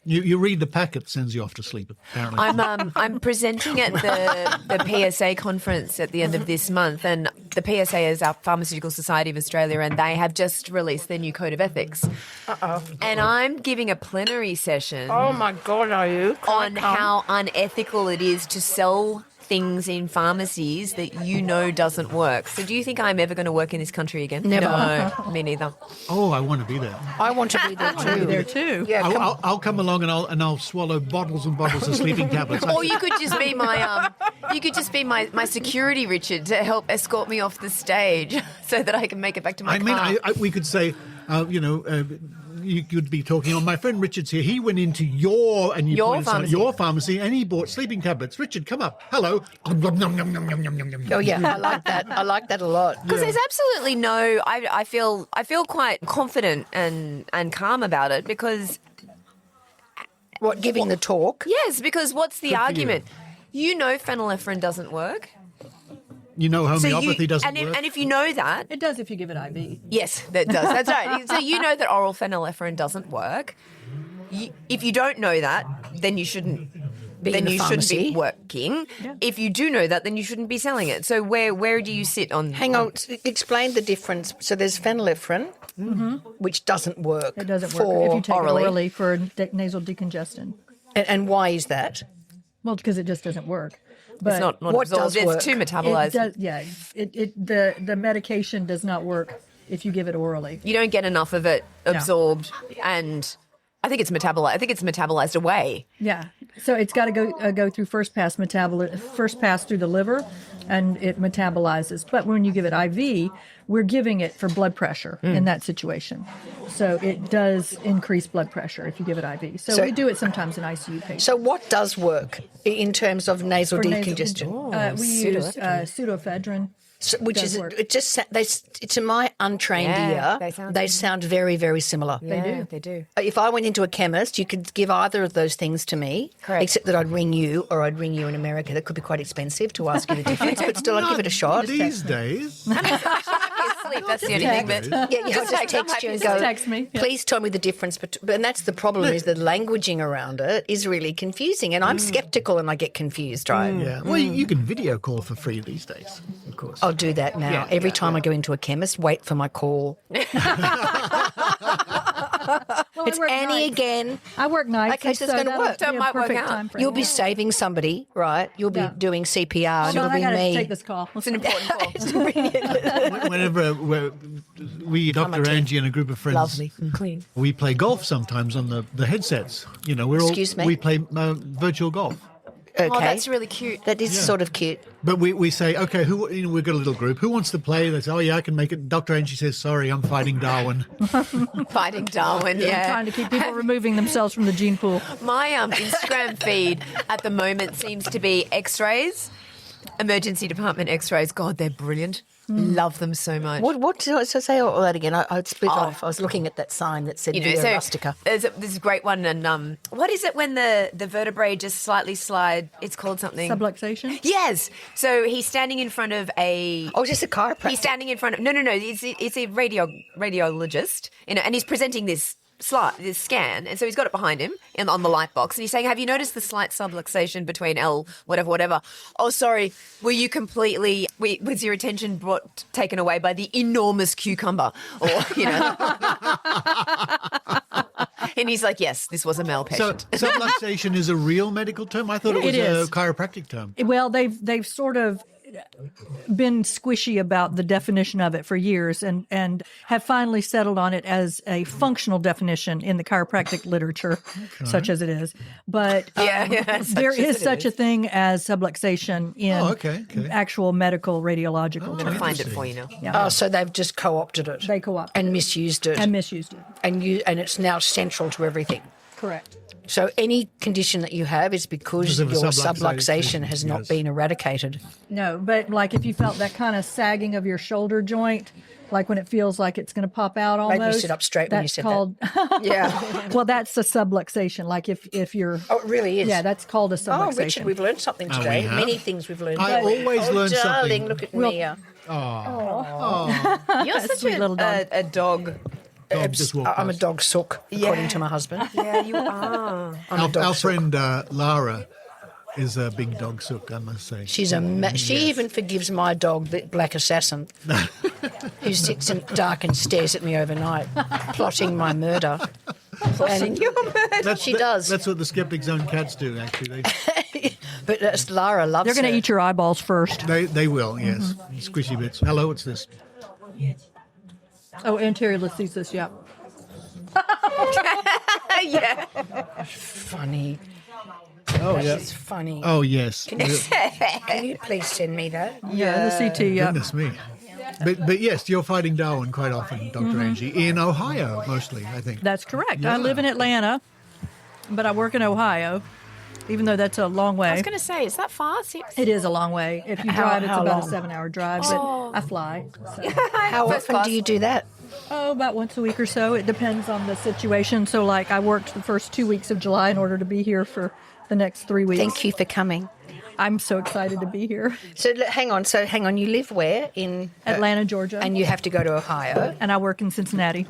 Speaker 2: You read the packet, sends you off to sleep, apparently.
Speaker 4: I'm presenting at the PSA conference at the end of this month, and the PSA is our Pharmaceutical Society of Australia, and they have just released their new code of ethics. And I'm giving a plenary session
Speaker 5: Oh my God, are you?
Speaker 4: on how unethical it is to sell things in pharmacies that you know doesn't work. So do you think I'm ever going to work in this country again?
Speaker 5: Never.
Speaker 4: No, me neither.
Speaker 2: Oh, I want to be there.
Speaker 5: I want to be there too.
Speaker 3: There too.
Speaker 5: Yeah, come
Speaker 2: I'll come along and I'll swallow bottles and bottles of sleeping tablets.
Speaker 4: Or you could just be my security, Richard, to help escort me off the stage so that I can make it back to my
Speaker 2: I mean,
Speaker 4: car.
Speaker 2: we could say, you could be talking on. My friend Richard's here. He went into your pharmacy and he bought sleeping tablets. Richard, come up. Hello.
Speaker 5: Oh yeah, I like that. I like that a lot.
Speaker 4: Because there's absolutely no. I feel quite confident and calm about it because
Speaker 5: What, giving the talk?
Speaker 4: yes, because what's the
Speaker 2: Good for you.
Speaker 4: argument? You know, phenylephrine doesn't work.
Speaker 2: You know,
Speaker 4: So
Speaker 2: homeopathy doesn't work.
Speaker 4: and if you know that,
Speaker 3: It does if you give it IV.
Speaker 4: yes, that does. That's right. So you know that oral phenylephrine doesn't work. If you don't know that, then you shouldn't.
Speaker 5: Be in
Speaker 4: then
Speaker 5: the
Speaker 4: you shouldn't be
Speaker 5: pharmacy.
Speaker 4: working.
Speaker 3: Yeah.
Speaker 4: If you do know that, then you shouldn't be selling it. So where do you sit on?
Speaker 5: Hang on, explain the difference. So there's phenylephrine, which doesn't work.
Speaker 3: It doesn't
Speaker 5: for
Speaker 3: work if you take
Speaker 4: orally.
Speaker 3: it orally for nasal decongestion.
Speaker 5: And why is that?
Speaker 3: Well, because it just doesn't work. But
Speaker 4: It's not
Speaker 5: What
Speaker 4: absorbed.
Speaker 5: does work?
Speaker 4: It's too
Speaker 3: it
Speaker 4: metabolized.
Speaker 3: does, yeah. The medication does not work if you give it orally.
Speaker 4: You don't get enough of it absorbed, and I think it's metabolized. I think it's metabolized away.
Speaker 3: Yeah. So it's got to go through first pass through the liver, and it metabolizes. But when you give it IV, we're giving it for blood pressure in that situation. So it does increase blood pressure if you give it IV. So we do it sometimes in ICU patients.
Speaker 5: So what does work in terms of nasal
Speaker 3: For nasal
Speaker 5: decongestion?
Speaker 3: we use pseudoephedrine.
Speaker 5: So, which
Speaker 3: does
Speaker 5: is
Speaker 3: work.
Speaker 5: it just to my untrained
Speaker 4: Yeah,
Speaker 5: ear,
Speaker 4: they
Speaker 5: they sound very, very similar.
Speaker 4: They do.
Speaker 5: If I went into a chemist, you could give either of those things to me,
Speaker 4: Correct.
Speaker 5: except that I'd ring you or I'd ring you in America. That could be quite expensive to ask you the difference, but still I'd give it a shot.
Speaker 2: These days.
Speaker 4: Sleep. That's the only thing. But
Speaker 5: Yeah, you just text you and go,
Speaker 3: text me. Yeah.
Speaker 5: please tell me the difference. And that's the problem is the languaging around it is really confusing. And I'm skeptical and I get confused, right?
Speaker 2: Yeah. Well, you can video call for free these days, of course.
Speaker 5: I'll do that now. Every time I go into a chemist, wait for my call.
Speaker 3: Well,
Speaker 5: It's
Speaker 3: I work
Speaker 5: Annie
Speaker 3: nights.
Speaker 5: again.
Speaker 3: I work nights.
Speaker 5: Okay, so it's gonna
Speaker 3: that'll
Speaker 5: work.
Speaker 3: be
Speaker 4: That
Speaker 3: a
Speaker 4: might work
Speaker 3: perfect
Speaker 4: out.
Speaker 3: time frame.
Speaker 5: You'll be saving somebody, right? You'll be doing CPR, and
Speaker 3: Hold on,
Speaker 5: it'll
Speaker 3: I
Speaker 5: be
Speaker 3: gotta
Speaker 5: me.
Speaker 3: take this call.
Speaker 4: It's an important call.
Speaker 2: Whenever we, Dr. Angie and a group of friends,
Speaker 5: Lovely, clean.
Speaker 2: we play golf sometimes on the headsets. You know,
Speaker 5: Excuse me?
Speaker 2: we play virtual golf.
Speaker 5: Okay,
Speaker 4: Oh, that's really cute.
Speaker 5: that is sort of cute.
Speaker 2: But we say, okay, we've got a little group. Who wants to play? They say, oh, yeah, I can make it. Dr. Angie says, sorry, I'm fighting Darwin.
Speaker 4: Fighting Darwin, yeah.
Speaker 3: Trying to keep people removing themselves from the gene pool.
Speaker 4: My Instagram feed at the moment seems to be X-rays, emergency department X-rays. God, they're brilliant. Love them so much.
Speaker 5: What did I say all that again? I split off. I was looking at that sign that said Via Rustica.
Speaker 4: there's a great one, and what is it when the vertebrae just slightly slide? It's called something.
Speaker 3: Subluxation?
Speaker 4: Yes. So he's standing in front of a.
Speaker 5: Oh, just a chiropractor.
Speaker 4: He's standing in front of no. It's a radiologist, and he's presenting this scan, and so he's got it behind him on the light box, and he's saying, "Have you noticed the slight subluxation between L whatever? Oh, sorry, were you completely was your attention taken away by the enormous cucumber, or you know?" And he's like, "Yes, this was a male
Speaker 2: So
Speaker 4: patient."
Speaker 2: subluxation is a real medical term? I thought it was
Speaker 3: It is.
Speaker 2: a chiropractic term.
Speaker 3: Well, they've sort of been squishy about the definition of it for years and have finally settled on it as a functional definition in the chiropractic literature, such as it is. But there is such a thing as subluxation in actual medical radiological
Speaker 4: I'm
Speaker 3: terms.
Speaker 4: gonna find it for you now.
Speaker 5: Oh, so they've just co-opted it.
Speaker 3: They co-opted
Speaker 5: and misused it.
Speaker 3: and misused it.
Speaker 5: And it's now central to everything.
Speaker 3: Correct.
Speaker 5: So any condition that you have is because your
Speaker 2: Because of a
Speaker 5: subluxation has not
Speaker 2: yes.
Speaker 5: been eradicated.
Speaker 3: No, but like if you felt that kind of sagging of your shoulder joint, like when it feels like it's going to pop out almost.
Speaker 5: Made me sit up straight when you
Speaker 3: that's
Speaker 5: said
Speaker 3: called,
Speaker 5: that. Yeah.
Speaker 3: Well, that's a subluxation. Like if you're.
Speaker 5: Oh, it really is.
Speaker 3: Yeah, that's called a
Speaker 5: Oh,
Speaker 3: subluxation.
Speaker 5: Richard, we've learned something
Speaker 2: Oh,
Speaker 5: today.
Speaker 2: we have?
Speaker 5: Many things we've learned.
Speaker 2: I always learn
Speaker 5: darling,
Speaker 2: something.
Speaker 5: look at Mia.
Speaker 4: You're such
Speaker 3: Sweet little dog.
Speaker 4: a dog.
Speaker 2: Dog just walked
Speaker 5: I'm a
Speaker 2: past.
Speaker 5: dog sook, according to my husband.
Speaker 4: Yeah, you are.
Speaker 2: Our friend Lara is a big dog sook, I must say.
Speaker 5: She's she even forgives my dog, the Black Assassin, who sits in dark and stares at me overnight, plotting my murder. Plotting your murder. She does.
Speaker 2: That's what the Skeptic's Own cats do, actually.
Speaker 5: But Lara loves
Speaker 3: They're going to
Speaker 5: her.
Speaker 3: eat your eyeballs first.
Speaker 2: They will, yes. Squishy bits. Hello, what's this?
Speaker 3: Oh, anterior listhesis, yeah.
Speaker 4: Yeah.
Speaker 5: Funny.
Speaker 2: Oh, yeah.
Speaker 5: It's funny.
Speaker 2: Oh, yes.
Speaker 5: Can you please send me that?
Speaker 3: Yeah, the CT, yeah.
Speaker 2: Goodness me. But yes, you're fighting Darwin quite often, Dr. Angie, in Ohio mostly, I think.
Speaker 3: That's correct.
Speaker 2: Yeah.
Speaker 3: I live in Atlanta, but I work in Ohio, even though that's a long way.
Speaker 4: I was going to say, is that far?
Speaker 3: It is a long way. If you
Speaker 5: How-
Speaker 3: drive, it's
Speaker 5: how
Speaker 3: about
Speaker 5: long?
Speaker 3: a 7-hour drive, but I fly. So.
Speaker 5: How
Speaker 4: First
Speaker 5: often
Speaker 4: class.
Speaker 5: do you do that?
Speaker 3: Oh, about once a week or so. It depends on the situation. So, like, I worked the first 2 weeks of July in order to be here for the next 3 weeks.
Speaker 5: Thank you for coming.
Speaker 3: I'm so excited to be here.
Speaker 5: So hang on. You live where? In
Speaker 3: Atlanta, Georgia.
Speaker 5: And you have to go to Ohio.
Speaker 3: And I work in Cincinnati.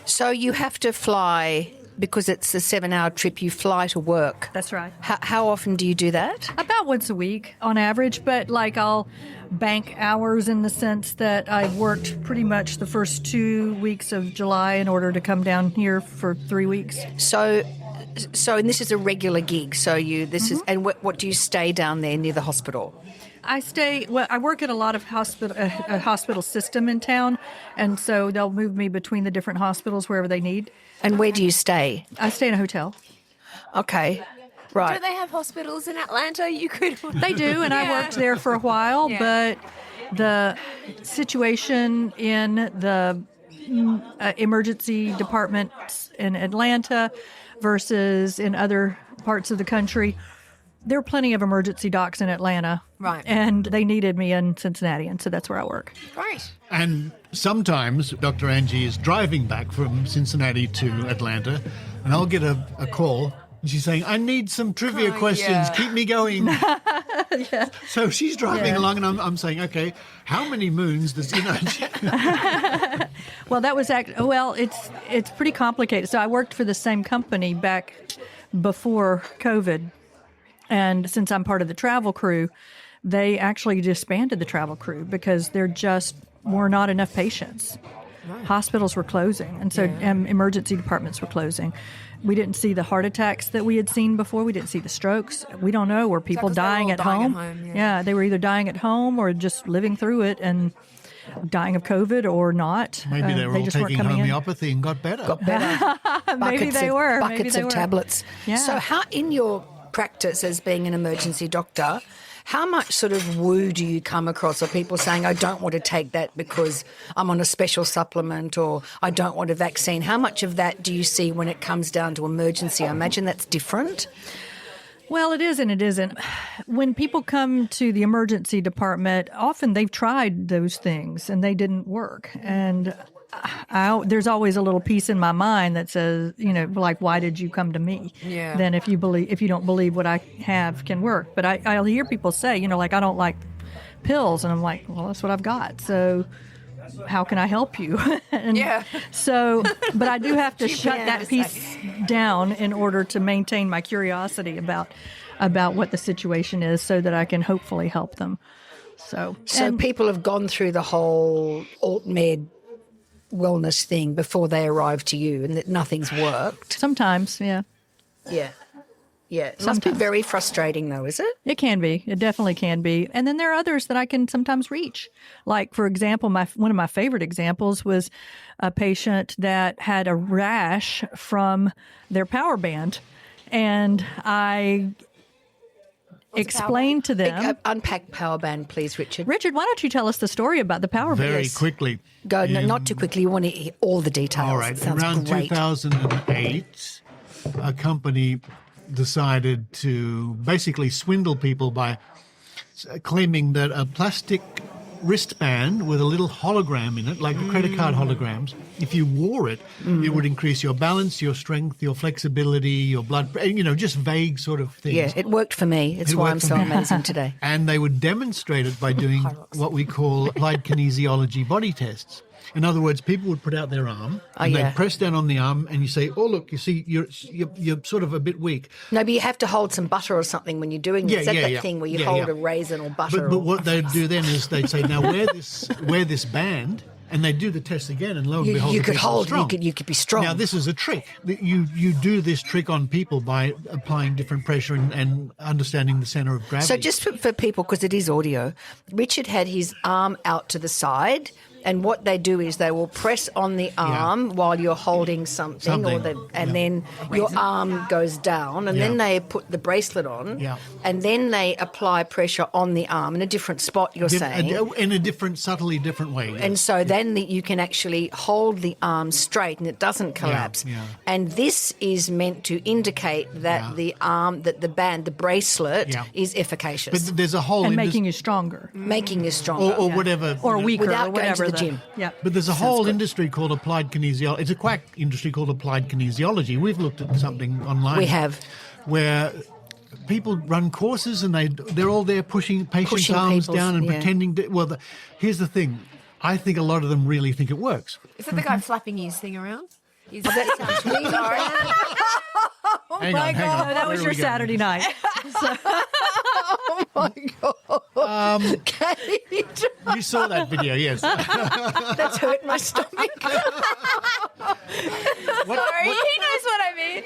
Speaker 5: So you have to fly because it's a 7-hour trip. You fly to work.
Speaker 3: That's right.
Speaker 5: How often do you do that?
Speaker 3: About once a week on average, but like I'll bank hours in the sense that I worked pretty much the first 2 weeks of July in order to come down here for 3 weeks.
Speaker 5: So and this is a regular gig. So this is and what do you stay down there near the hospital?
Speaker 3: I work at a lot of hospital system in town, and so they'll move me between the different hospitals wherever they need.
Speaker 5: And where do you stay?
Speaker 3: I stay in a hotel.
Speaker 5: Okay, right.
Speaker 4: Do they have hospitals in Atlanta? You could.
Speaker 3: They do, and I worked there for a while, but the situation in the emergency departments in Atlanta versus in other parts of the country, there are plenty of emergency docs in Atlanta.
Speaker 4: Right.
Speaker 3: And they needed me in Cincinnati, and so that's where I work.
Speaker 4: Great.
Speaker 2: And sometimes Dr. Angie is driving back from Cincinnati to Atlanta, and I'll get a call, and she's saying, I need some trivia questions.
Speaker 4: yeah.
Speaker 2: Keep me going. So she's driving along, and I'm saying, okay, how many moons does,
Speaker 3: Well, that was it's pretty complicated. So I worked for the same company back before COVID, and since I'm part of the travel crew, they actually disbanded the travel crew because there just were not enough patients. Hospitals were closing, and so emergency departments were closing. We didn't see the heart attacks that we had seen before. We didn't see the strokes. We don't know. Were people
Speaker 4: 'cause they were
Speaker 3: dying
Speaker 4: all
Speaker 3: at
Speaker 4: dying
Speaker 3: home?
Speaker 4: at home,
Speaker 3: Yeah, they were either dying at home or just living through it and dying of COVID or not.
Speaker 2: Maybe they were all
Speaker 3: just weren't
Speaker 2: taking
Speaker 3: coming in.
Speaker 2: homeopathy and got better.
Speaker 3: Maybe they were. Maybe
Speaker 5: Buckets
Speaker 3: they
Speaker 5: of
Speaker 3: were.
Speaker 5: tablets.
Speaker 3: Yeah.
Speaker 5: So how, in your practice as being an emergency doctor, how much sort of woo do you come across, or people saying, I don't want to take that because I'm on a special supplement, or I don't want a vaccine? How much of that do you see when it comes down to emergency? I imagine that's different.
Speaker 3: Well, it is and it isn't. When people come to the emergency department, often they've tried those things and they didn't work. And there's always a little piece in my mind that says, like, why did you come to me?
Speaker 4: Yeah.
Speaker 3: Then if you don't believe what I have can work. But I'll hear people say, like, I don't like pills. And I'm like, well, that's what I've got. So how can I help you? So, but I do have to shut that piece down in order to maintain my curiosity about what the situation is so that I can hopefully help them. So
Speaker 5: People have gone through the whole alt-med wellness thing before they arrive to you, and that nothing's worked.
Speaker 3: sometimes, yeah.
Speaker 5: Yeah. It must be very frustrating, though, is it?
Speaker 3: It can be. It definitely can be. And then there are others that I can sometimes reach. Like, for example, one of my favorite examples was a patient that had a rash from their power band. And I explained to them.
Speaker 5: Unpack power band, please, Richard.
Speaker 3: Richard, why don't you tell us the story about the power band?
Speaker 2: Very quickly.
Speaker 5: Go, no, not too quickly. You want to hear all the details.
Speaker 2: All right.
Speaker 5: It sounds
Speaker 2: Around
Speaker 5: great.
Speaker 2: 2008, a company decided to basically swindle people by claiming that a plastic wristband with a little hologram in it, like the credit card holograms, if you wore it, it would increase your balance, your strength, your flexibility, your blood, just vague sort of things.
Speaker 5: Yeah, it worked for me. It's why I'm so amazing today.
Speaker 2: And they would demonstrate it by doing what we call applied kinesiology body tests. In other words, people would put out their arm and they'd press down on the arm and you say, oh, look, you see, you're sort of a bit weak.
Speaker 5: No, but you have to hold some butter or something when you're doing this. Is that that thing where you hold a raisin or butter?
Speaker 2: But what they'd do then is they'd say, now wear this band, and they'd do the test again, and lo and behold,
Speaker 5: you
Speaker 2: the
Speaker 5: could
Speaker 2: person was
Speaker 5: hold,
Speaker 2: strong.
Speaker 5: you could be strong.
Speaker 2: Now, this is a trick. You do this trick on people by applying different pressure and understanding the center of gravity.
Speaker 5: So just for people, because it is audio, Richard had his arm out to the side, and what they do is they will press on the arm while you're holding something. And then your arm goes down, and then they put the bracelet on, and then they apply pressure on the arm in a different spot, you're saying.
Speaker 2: In a subtly different way.
Speaker 5: And so then you can actually hold the arm straight and it doesn't collapse. And this is meant to indicate that the arm, that the band, the bracelet is efficacious.
Speaker 2: But there's a whole...
Speaker 3: And making you stronger.
Speaker 5: Making you stronger.
Speaker 2: Or whatever.
Speaker 3: Or weaker,
Speaker 5: Without
Speaker 3: or whatever.
Speaker 5: going to the gym.
Speaker 3: Yeah.
Speaker 2: But there's a whole industry called applied kinesiology. It's a quack industry called applied kinesiology. We've looked at something online.
Speaker 5: We have.
Speaker 2: Where people run courses and they're all there pushing patients' arms down and pretending to... Here's the thing. I think a lot of them really think it works.
Speaker 4: Is that the guy flapping his thing around?
Speaker 5: That sounds really
Speaker 2: Hang on.
Speaker 3: No, that was your Saturday night.
Speaker 5: Oh my God. Kate.
Speaker 2: You saw that video, yes.
Speaker 5: That's hurt my stomach.
Speaker 4: Sorry, he knows what I mean.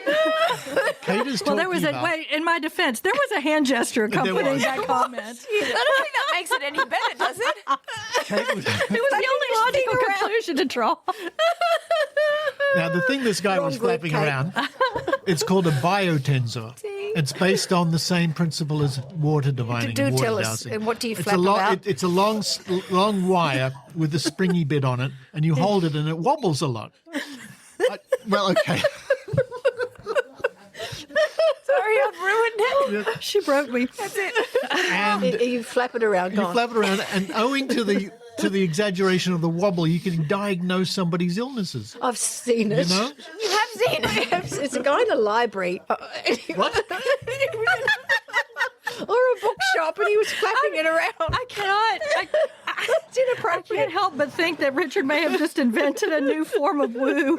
Speaker 2: Kate is
Speaker 3: Well, there was in my defense, there was a hand gesture accompanying that comment.
Speaker 4: I don't think that makes it any better, does it?
Speaker 2: Kate was,
Speaker 3: It was the only logical conclusion to draw.
Speaker 2: now, the thing this guy was
Speaker 5: group,
Speaker 2: flapping
Speaker 5: Kate.
Speaker 2: around, it's called a biotensor. It's based on the same principle as water divining.
Speaker 5: Do
Speaker 2: and water
Speaker 5: tell us,
Speaker 2: dowsing.
Speaker 5: and what do you
Speaker 2: It's
Speaker 5: flap
Speaker 2: a long,
Speaker 5: about?
Speaker 2: It's a long wire with a springy bit on it, and you hold it and it wobbles a lot. Okay.
Speaker 4: Sorry, I've ruined it.
Speaker 3: She broke me.
Speaker 4: That's it.
Speaker 2: And
Speaker 5: You flap it around.
Speaker 2: you
Speaker 5: Go on.
Speaker 2: flap it around, and owing to the exaggeration of the wobble, you can diagnose somebody's illnesses.
Speaker 5: I've seen it.
Speaker 2: You know?
Speaker 4: You have seen it.
Speaker 5: It's a guy in the library.
Speaker 2: What?
Speaker 5: Or a bookshop, and he was flapping it around.
Speaker 3: I cannot.
Speaker 5: It's inappropriate.
Speaker 3: I can't help but think that Richard may have just invented a new form of woo.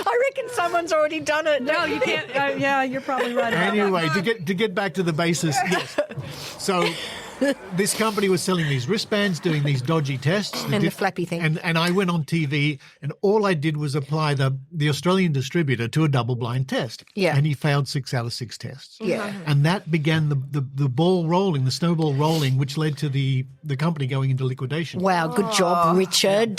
Speaker 5: I reckon someone's already done it.
Speaker 3: No, you can't. Yeah, you're probably right. About
Speaker 2: Anyway, to get back to the basis, yes. So This company was selling these wristbands, doing these dodgy tests.
Speaker 5: And the flappy thing.
Speaker 2: And I went on TV, and all I did was apply the Australian distributor to a double-blind test.
Speaker 5: Yeah.
Speaker 2: And he failed 6 out of 6 tests.
Speaker 5: Yeah.
Speaker 2: And that began the ball rolling, the snowball rolling, which led to the company going into liquidation.
Speaker 5: Wow, good job, Richard.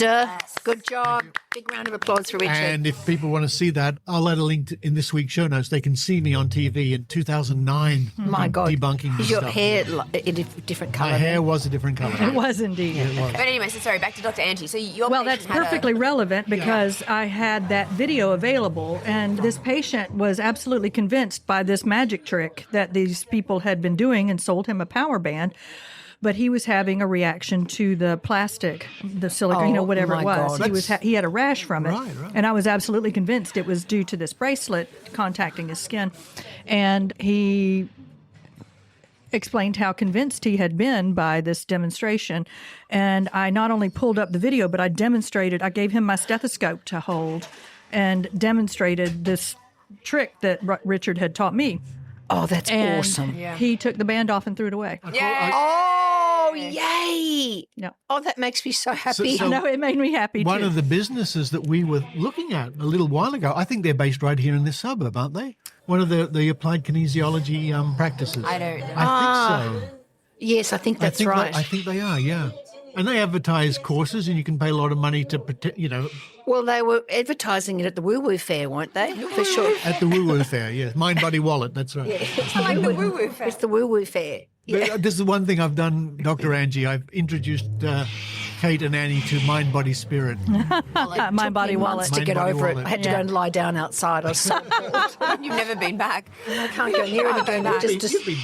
Speaker 5: Good job. Big round of applause for Richard.
Speaker 2: And if people want to see that, I'll add a link in this week's show notes. They can see me on TV in 2009.
Speaker 5: My God.
Speaker 2: Debunking this
Speaker 5: Is your
Speaker 2: stuff.
Speaker 5: hair a different colour?
Speaker 2: My hair was a different color.
Speaker 3: It was indeed.
Speaker 2: It was.
Speaker 4: But anyway, so sorry, back to Dr. Angie. So your
Speaker 3: Well,
Speaker 4: patient
Speaker 3: that's
Speaker 4: had
Speaker 3: perfectly relevant because I had that video available, and this patient was absolutely convinced by this magic trick that these people had been doing and sold him a power band. But he was having a reaction to the plastic, the silicone, whatever
Speaker 5: my
Speaker 3: it was.
Speaker 5: God.
Speaker 3: He had a rash from it,
Speaker 2: Right.
Speaker 3: and I was absolutely convinced it was due to this bracelet contacting his skin. And he explained how convinced he had been by this demonstration. And I not only pulled up the video, but I demonstrated, I gave him my stethoscope to hold and demonstrated this trick that Richard had taught me.
Speaker 5: Oh, that's
Speaker 3: And
Speaker 5: awesome.
Speaker 3: he took the band off and threw it away.
Speaker 5: Oh, yay.
Speaker 3: Yeah.
Speaker 5: Oh, that makes me so happy.
Speaker 2: So-
Speaker 3: No, it made me happy
Speaker 2: One
Speaker 3: too.
Speaker 2: of the businesses that we were looking at a little while ago, I think they're based right here in this suburb, aren't they? One of the applied kinesiology practices.
Speaker 4: I don't know.
Speaker 2: I think so.
Speaker 5: Yes, I think that's right.
Speaker 2: I think they are, yeah. And they advertise courses, and you can pay a lot of money to pretend,
Speaker 5: Well, they were advertising it at the Woo Woo Fair, weren't they? For sure.
Speaker 2: at the Woo Woo Fair, yes. Mind, Body, Wallet, that's right.
Speaker 5: It's
Speaker 4: I like the woo-woo fair.
Speaker 5: It's the Woo Woo Fair. Yeah.
Speaker 2: This is the one thing I've done, Dr. Angie. I've introduced Kate and Annie to Mind, Body, Spirit.
Speaker 3: My body wallet.
Speaker 5: Months to
Speaker 2: Mind,
Speaker 5: get
Speaker 2: body,
Speaker 5: over it.
Speaker 2: wallet.
Speaker 5: I had to go and lie down outside. I was so bored.
Speaker 4: You've never been back.
Speaker 5: I can't go near it again. It just
Speaker 2: You've been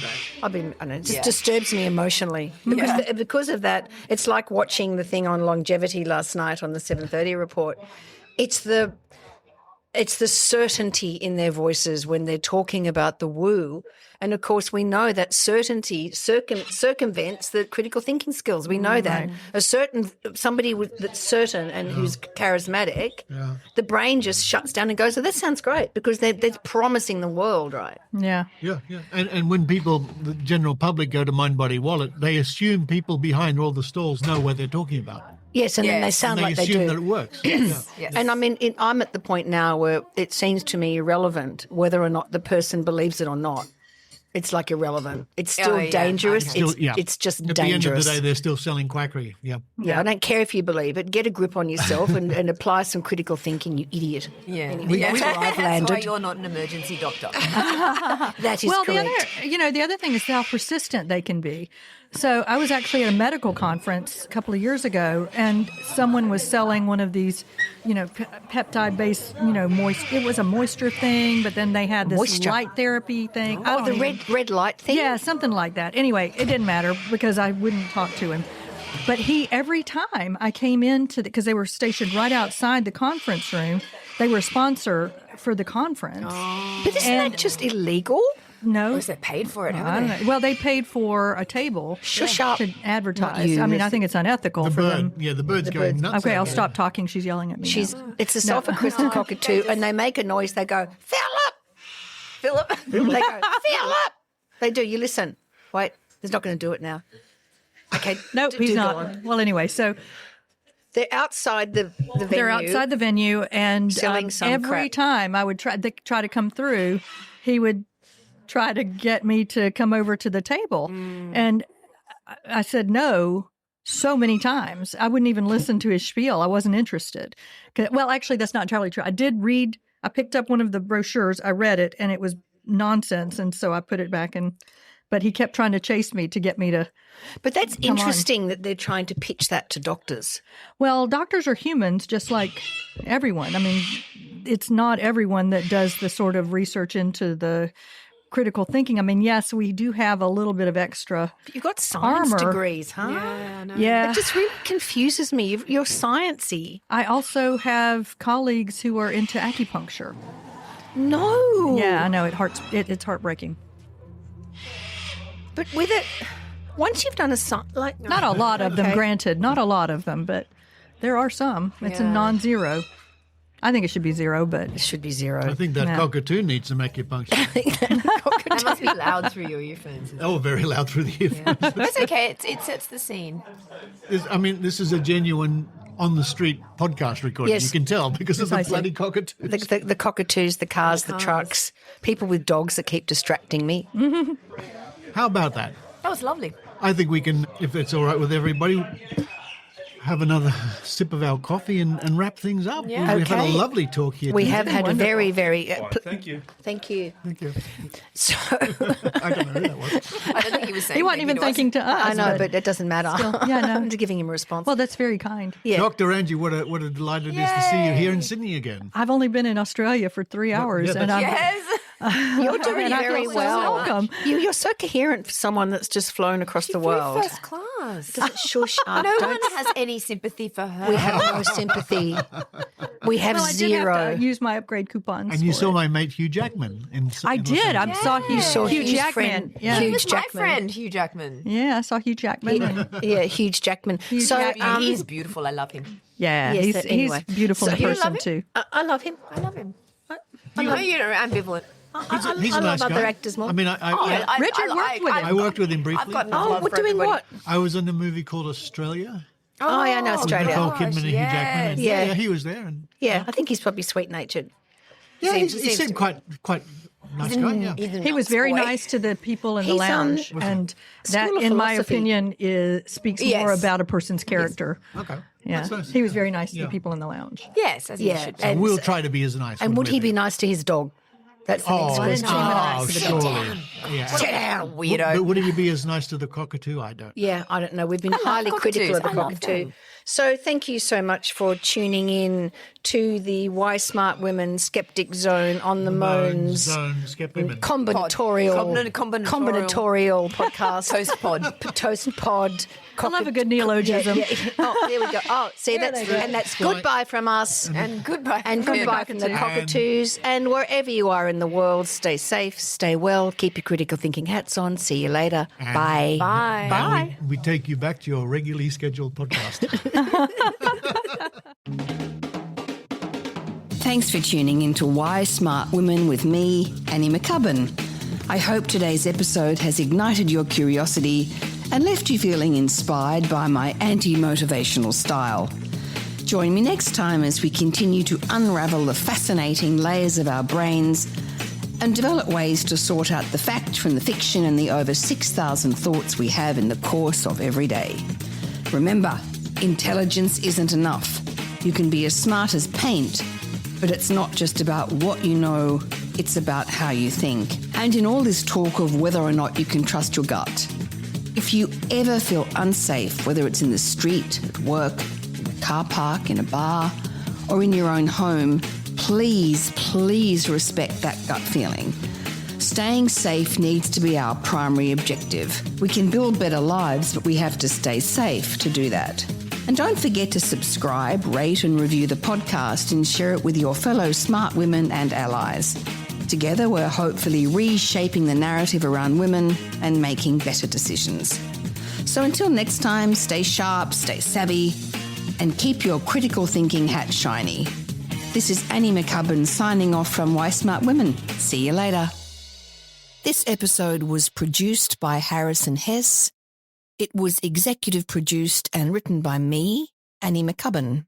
Speaker 2: back.
Speaker 5: I know, it just disturbs me emotionally because of that. It's like watching the thing on longevity last night on the 7:30 report. It's the certainty in their voices when they're talking about the woo. And of course, we know that certainty circumvents the critical thinking skills. We know that somebody that's certain and who's charismatic, the brain just shuts down and goes, "Oh, that sounds great," because they're promising the world, right?
Speaker 3: Yeah.
Speaker 2: Yeah. And when the general public, go to Mind, Body, Wallet, they assume people behind all the stalls know what they're talking about.
Speaker 5: Yes, and then they
Speaker 4: Yes.
Speaker 5: sound
Speaker 2: And
Speaker 5: like
Speaker 2: they
Speaker 5: they
Speaker 2: assume
Speaker 5: do.
Speaker 2: that it works.
Speaker 5: Yes. And I mean, I'm at the point now where it seems to me irrelevant whether or not the person believes it or not. It's like irrelevant. It's still
Speaker 4: yeah,
Speaker 5: dangerous.
Speaker 4: okay.
Speaker 5: It's just
Speaker 2: At
Speaker 5: dangerous.
Speaker 2: the end of the day, they're still selling quackery. Yeah.
Speaker 5: Yeah, I don't care if you believe it. Get a grip on yourself and apply some critical thinking, you idiot.
Speaker 4: Yeah.
Speaker 5: Anyway, that's where I've
Speaker 4: That's why
Speaker 5: landed.
Speaker 4: you're not an emergency doctor.
Speaker 5: That is
Speaker 3: Well,
Speaker 5: correct.
Speaker 3: the other thing is how persistent they can be. So I was actually at a medical conference a couple of years ago, and someone was selling one of these, peptide-based, it was a moisture thing, but then they had this
Speaker 5: Moisture?
Speaker 3: light therapy thing. I
Speaker 5: Oh,
Speaker 3: don't
Speaker 5: the
Speaker 3: even-
Speaker 5: red light thing?
Speaker 3: Yeah, something like that. Anyway, it didn't matter because I wouldn't talk to him. But every time I came into because they were stationed right outside the conference room, they were a sponsor for the conference.
Speaker 5: But isn't that just illegal?
Speaker 3: No.
Speaker 4: Or is it paid for it?
Speaker 3: I
Speaker 4: Haven't
Speaker 3: don't
Speaker 4: they?
Speaker 3: know. Well, they paid for a table
Speaker 5: Shush up.
Speaker 3: to advertise.
Speaker 5: Not you.
Speaker 3: I mean, I think it's unethical
Speaker 2: The
Speaker 3: for
Speaker 2: bird.
Speaker 3: them.
Speaker 2: Yeah, the bird's going nuts.
Speaker 3: Okay, I'll
Speaker 2: out there.
Speaker 3: stop talking. She's yelling at me.
Speaker 5: It's a sulphur crested cockatoo, and they make a noise. They go, Philip. They go, Philip. They do. You listen. Wait, he's not going to do it now. Okay.
Speaker 3: Nope,
Speaker 5: do
Speaker 3: he's
Speaker 5: go
Speaker 3: not.
Speaker 5: on.
Speaker 3: Well, anyway, so
Speaker 5: They're outside the venue.
Speaker 3: they're outside the venue, and
Speaker 5: Selling some
Speaker 3: every
Speaker 5: crap.
Speaker 3: time I would try to come through, he would try to get me to come over to the table, and I said no so many times. I wouldn't even listen to his spiel. I wasn't interested. Well, actually, that's not entirely true. I did read. I picked up one of the brochures. I read it, and it was nonsense, and so I put it back in. But he kept trying to chase me to get me to.
Speaker 5: But that's
Speaker 3: Come on.
Speaker 5: interesting that they're trying to pitch that to doctors.
Speaker 3: Well, doctors are humans just like everyone. I mean, it's not everyone that does the sort of research into the critical thinking. I mean, yes, we do have a little bit of extra.
Speaker 5: You've got science
Speaker 3: Armor.
Speaker 5: degrees, huh?
Speaker 4: Yeah, I know.
Speaker 3: Yeah.
Speaker 5: It just really confuses me. You're sciencey.
Speaker 3: I also have colleagues who are into acupuncture.
Speaker 5: No.
Speaker 3: Yeah, I know it's heartbreaking.
Speaker 5: But with it, once you've done
Speaker 3: Not a lot of them,
Speaker 5: Okay.
Speaker 3: granted, not a lot of them, but there are some. It's a
Speaker 4: Yeah.
Speaker 3: non-zero. I think it should be 0, but
Speaker 5: It should be 0.
Speaker 2: I think that
Speaker 3: Yeah.
Speaker 2: cockatoo needs some acupuncture.
Speaker 4: That must be loud through your earphones.
Speaker 2: Oh, very loud through the earphones.
Speaker 4: That's okay. It sets the scene.
Speaker 2: This is a genuine on-the-street podcast recording.
Speaker 5: Yes.
Speaker 2: You can tell because of the
Speaker 3: Precisely.
Speaker 2: bloody cockatoos.
Speaker 5: The cockatoos, the cars, the trucks, people with dogs that keep distracting me.
Speaker 2: How about that?
Speaker 4: That was lovely.
Speaker 2: I think we can, if it's all right with everybody, have another sip of our coffee and wrap things up.
Speaker 4: Yeah.
Speaker 2: We've had a
Speaker 5: Okay.
Speaker 2: lovely talk here.
Speaker 5: We
Speaker 2: today.
Speaker 5: have had a very, very...
Speaker 6: Thank you.
Speaker 5: Thank you.
Speaker 2: Thank you.
Speaker 5: So,
Speaker 2: I don't know who that was.
Speaker 4: I don't think he was saying.
Speaker 3: he wasn't even thinking to us.
Speaker 5: I know, but it doesn't matter.
Speaker 3: yeah, no.
Speaker 5: I'm just giving him a response.
Speaker 3: Well, that's very kind.
Speaker 5: yeah.
Speaker 2: Dr. Angie, what a delight it is to see you here in Sydney again.
Speaker 3: I've only been in Australia for 3 hours,
Speaker 2: yeah,
Speaker 3: and I'm
Speaker 4: Yes.
Speaker 5: You're doing
Speaker 3: and I
Speaker 5: very
Speaker 3: feel so
Speaker 5: well.
Speaker 3: welcome.
Speaker 5: You're so coherent for someone that's just flown across the world.
Speaker 4: First class.
Speaker 5: Shush up.
Speaker 4: No
Speaker 5: Don't-
Speaker 4: one has any sympathy for her.
Speaker 5: We have no sympathy. We have
Speaker 3: well, I did
Speaker 5: zero.
Speaker 3: have to use my upgrade coupons.
Speaker 2: And you
Speaker 3: for
Speaker 2: saw
Speaker 3: it.
Speaker 2: my mate Hugh Jackman.
Speaker 3: I
Speaker 2: in Los
Speaker 3: did. I
Speaker 2: Angeles.
Speaker 3: saw Hugh,
Speaker 5: saw
Speaker 3: Hugh
Speaker 5: Hugh's
Speaker 3: Jackman.
Speaker 5: friend,
Speaker 3: Yeah.
Speaker 4: He
Speaker 5: Hugh
Speaker 4: was
Speaker 5: Jackman.
Speaker 4: my friend, Hugh Jackman.
Speaker 3: Yeah, I saw Hugh Jackman. and-
Speaker 5: Yeah, huge Jackman.
Speaker 4: He's beautiful. I love him.
Speaker 3: yeah,
Speaker 5: Yes,
Speaker 3: he's
Speaker 5: anyway.
Speaker 3: beautiful
Speaker 5: So
Speaker 3: in
Speaker 5: you
Speaker 3: person
Speaker 4: love him?
Speaker 3: too.
Speaker 5: I love him.
Speaker 4: I love him. You know you're ambivalent.
Speaker 2: He's
Speaker 5: I
Speaker 2: a nice
Speaker 5: love other
Speaker 2: guy.
Speaker 5: actors more.
Speaker 2: I mean,
Speaker 3: Richard worked with him.
Speaker 2: I worked with him
Speaker 4: I've
Speaker 2: briefly.
Speaker 4: got enough
Speaker 5: Oh,
Speaker 4: love
Speaker 5: we're
Speaker 4: for
Speaker 5: doing
Speaker 4: everybody.
Speaker 5: what?
Speaker 2: I was in a movie called Australia.
Speaker 5: Oh, yeah, I know
Speaker 2: With
Speaker 5: Australia.
Speaker 2: Nicole Kidman and Hugh Jackman. And
Speaker 5: Yeah.
Speaker 2: yeah, he was there. And
Speaker 5: Yeah, I think he's probably sweet-natured.
Speaker 2: yeah,
Speaker 4: Seems-
Speaker 2: he
Speaker 4: seems
Speaker 2: seemed
Speaker 4: to-
Speaker 2: quite nice guy. Yeah.
Speaker 3: He was very nice to the people in the
Speaker 5: He's,
Speaker 3: lounge, and that,
Speaker 5: School of
Speaker 3: in my
Speaker 5: Philosophy.
Speaker 3: opinion, speaks more
Speaker 4: Yes.
Speaker 3: about a person's character.
Speaker 2: Okay.
Speaker 3: Yeah,
Speaker 2: That's nice.
Speaker 3: he was very nice to
Speaker 2: Yeah.
Speaker 3: the people in the lounge.
Speaker 4: Yes, as he
Speaker 5: Yeah,
Speaker 4: should.
Speaker 5: and,
Speaker 2: We'll try to be as nice.
Speaker 5: and would
Speaker 2: wouldn't
Speaker 5: he
Speaker 2: we?
Speaker 5: be nice to his dog? That's the next
Speaker 2: Oh,
Speaker 5: question.
Speaker 2: surely. Yeah.
Speaker 4: Sit down,
Speaker 2: But
Speaker 4: weirdo.
Speaker 2: would he be as nice to the cockatoo? I don't.
Speaker 5: Yeah, I don't know. We've been
Speaker 4: love
Speaker 5: highly critical of the
Speaker 4: cockatoos. I love
Speaker 5: cockatoo.
Speaker 4: them.
Speaker 5: So thank you so much for tuning in to the Why Smart Women Skeptic Zone on the Moans
Speaker 2: Zone, skep women.
Speaker 5: combinatorial
Speaker 4: Combinatorial.
Speaker 5: podcast.
Speaker 4: Toast pod.
Speaker 5: Toast pod.
Speaker 3: I love a good neologism.
Speaker 5: Yeah. Oh, there we go. Oh, see, that's goodbye from us.
Speaker 4: And goodbye.
Speaker 5: And goodbye from the cockatoos. And wherever you are in the world, stay safe, stay well, keep your critical thinking hats on. See you later. Bye.
Speaker 4: Bye.
Speaker 2: And we take you back to your regularly scheduled podcast.
Speaker 1: Thanks for tuning in to Why Smart Women with me, Annie McCubbin. I hope today's episode has ignited your curiosity and left you feeling inspired by my anti-motivational style. Join me next time as we continue to unravel the fascinating layers of our brains and develop ways to sort out the fact from the fiction and the over 6,000 thoughts we have in the course of every day. Remember, intelligence isn't enough. You can be as smart as paint, but it's not just about what you know, it's about how you think. And in all this talk of whether or not you can trust your gut, if you ever feel unsafe, whether it's in the street, at work, in a car park, in a bar, or in your own home, please, please respect that gut feeling. Staying safe needs to be our primary objective. We can build better lives, but we have to stay safe to do that. And don't forget to subscribe, rate and review the podcast and share it with your fellow smart women and allies. Together, we're hopefully reshaping the narrative around women and making better decisions. So until next time, stay sharp, stay savvy, and keep your critical thinking hat shiny. This is Annie McCubbin signing off from Why Smart Women. See you later. This episode was produced by Harrison Hess. It was executive produced and written by me, Annie McCubbin.